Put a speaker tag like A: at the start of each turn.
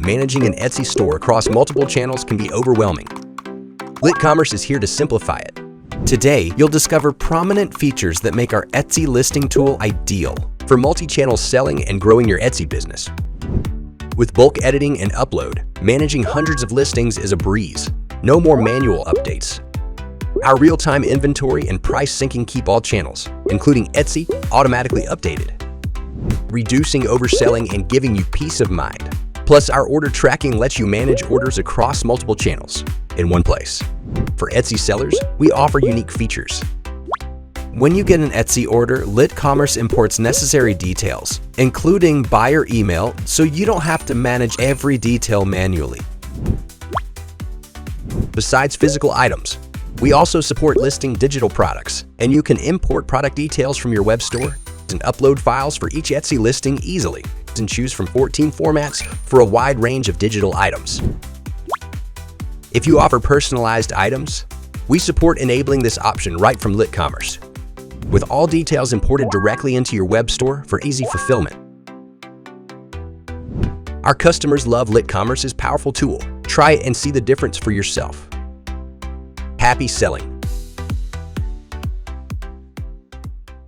A: Managing an Etsy store across multiple channels can be overwhelming. LitCommerce is here to simplify it. Today, you'll discover prominent features that make our Etsy listing tool ideal for multi-channel selling and growing your Etsy business. With bulk editing and upload, managing hundreds of listings is a breeze. No more manual updates. Our real-time inventory and price syncing keep all channels, including Etsy, automatically updated, reducing overselling and giving you peace of mind. Plus, our order tracking lets you manage orders across multiple channels in one place. For Etsy sellers, we offer unique features. When you get an Etsy order, LitCommerce imports necessary details, including buyer email, so you don't have to manage every detail manually. Besides physical items, we also support listing digital products, and you can import product details from your web store and upload files for each Etsy listing easily, and choose from 14 formats for a wide range of digital items. If you offer personalized items, we support enabling this option right from LitCommerce, with all details imported directly into your web store for easy fulfillment. Our customers love LitCommerce's powerful tool. Try it and see the difference for yourself. Happy selling!